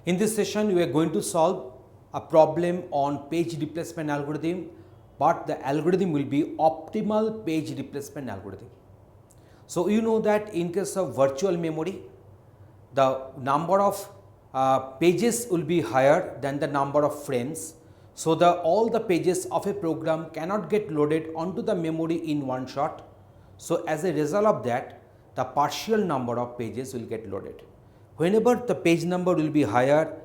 In this session, we are going to solve a problem on page replacement algorithm, but the algorithm will be optimal page replacement algorithm. So you know that in case of virtual memory, the number of pages will be higher than the number of frames. So all the pages of a program cannot get loaded onto the memory in one shot. So as a result of that, the partial number of pages will get loaded. Whenever the page number will be higher,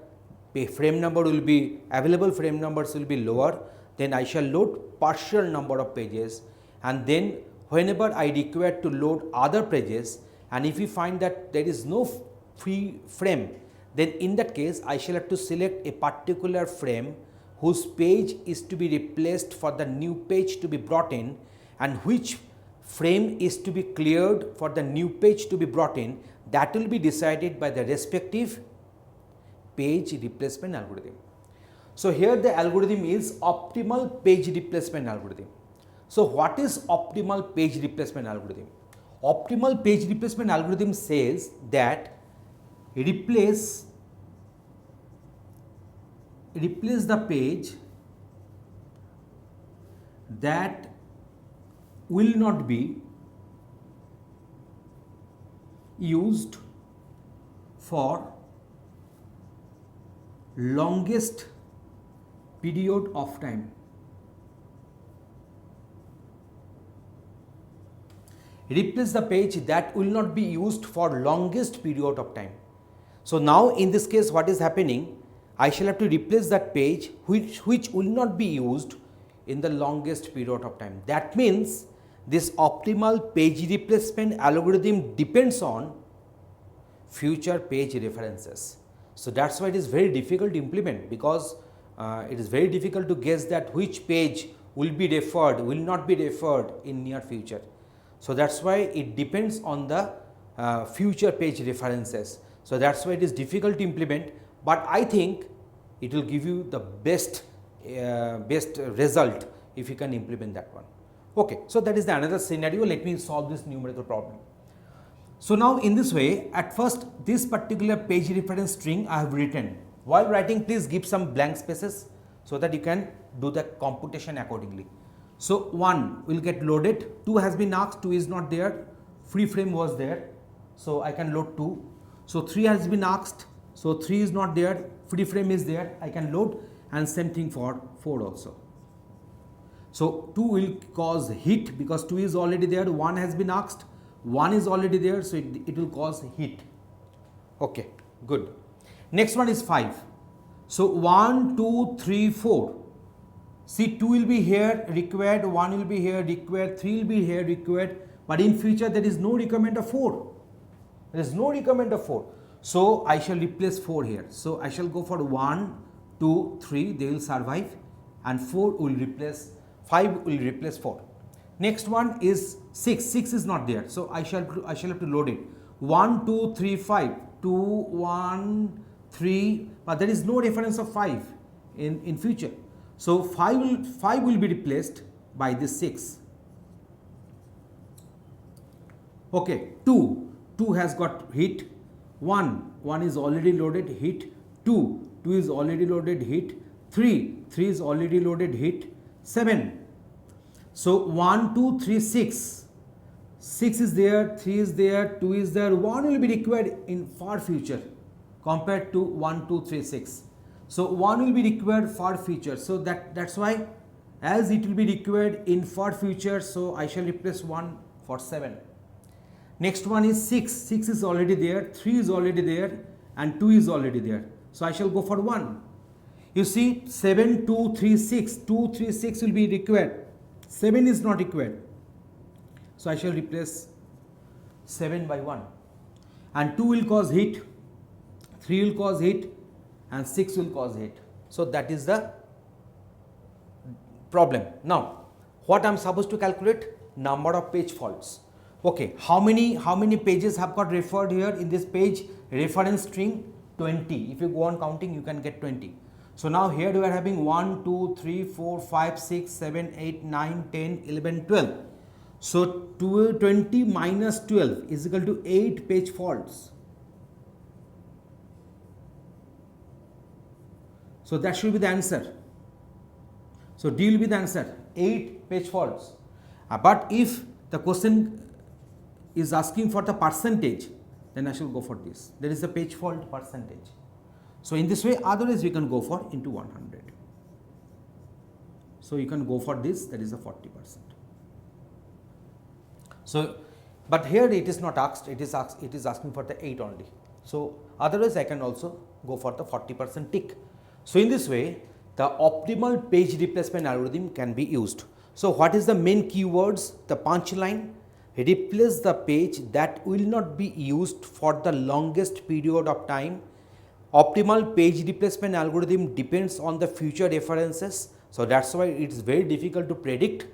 frame number will be, available frame numbers will be lower, then I shall load partial number of pages, and then whenever I require to load other pages, and if we find that there is no free frame, then in that case I shall have to select a particular frame whose page is to be replaced for the new page to be brought in, and which frame is to be cleared for the new page to be brought in. That will be decided by the respective page replacement algorithm. So here the algorithm is optimal page replacement algorithm. So what is optimal page replacement algorithm? Optimal page replacement algorithm says that replace the page that will not be used for longest period of time. Replace the page that will not be used for longest period of time. So now in this case what is happening, I shall have to replace that page which will not be used in the longest period of time. That means this optimal page replacement algorithm depends on future page references. So that's why it is very difficult to implement, because it is very difficult to guess that which page will be referred, will not be referred in near future. So that's why it depends on the future page references. So that's why it is difficult to implement, but I think it will give you the best result if you can implement that one. Okay, so that is the another scenario. Let me solve this numerical problem. So now in this way, at first this particular page reference string I have written. While writing, please give some blank spaces so that you can do the computation accordingly. So 1 will get loaded, 2 has been asked, 2 is not there, free frame was there, so I can load 2. So 3 has been asked, so 3 is not there, free frame is there, I can load, and same thing for 4 also. So 2 will cause hit because 2 is already there, 1 has been asked, 1 is already there, so it will cause hit. Okay, good. Next one is 5. So 1, 2, 3, 4. See, 2 will be here required, 1 will be here required, 3 will be here required, but in future there is no requirement of 4. There is no requirement of 4. So I shall replace 4 here. So I shall go for 1, 2, 3, they will survive, and 4 will replace, 5 will replace 4. Next one is 6. 6 is not there, so I shall have to load it. 1, 2, 3, 5. 2, 1, 3, but there is no reference of 5 in future. So 5 will be replaced by this 6. Okay, 2 has got hit. 1 is already loaded, hit. 2 is already loaded, hit. 3 is already loaded, hit. 7. So 1, 2, 3, 6. 6 is there, 3 is there, 2 is there. 1 will be required in far future compared to 1, 2, 3, 6. So 1 will be required far future. So that's why, as it will be required in far future, so I shall replace 1 for 7. Next one is 6. 6 is already there, 3 is already there, and 2 is already there. So I shall go for 1. You see, 7, 2, 3, 6. 2, 3, 6 will be required. 7 is not required. So I shall replace 7 by 1. And 2 will cause hit, 3 will cause hit, and 6 will cause hit. So that is the problem. Now, what I am supposed to calculate? Number of page faults. Okay, how many pages have got referred here in this page reference string? 20. If you go on counting, you can get 20. So now here we are having 1, 2, 3, 4, 5, 6, 7, 8, 9, 10, 11, 12. So 20 minus 12 is equal to 8 page faults. So that should be the answer. So D will be the answer, 8 page faults. But if the question is asking for the percentage, then I should go for this. There is the page fault percentage. So in this way, otherwise we can go for into 100. So you can go for this, that is a 40%. So, but here it is not asked, it is asking for the 8 only. So otherwise I can also go for the 40% tick. So in this way, the optimal page replacement algorithm can be used. So what is the main keywords? The punchline: replace the page that will not be used for the longest period of time. Optimal page replacement algorithm depends on the future references. So that's why it is very difficult to predict.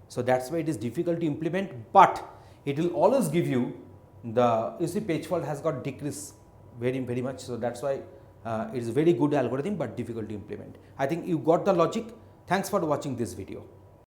So that's why it is difficult to implement, but it will always give you the, you see, page fault has got decreased very much. So that's why it is a very good algorithm, but difficult to implement. I think you got the logic. Thanks for watching this video.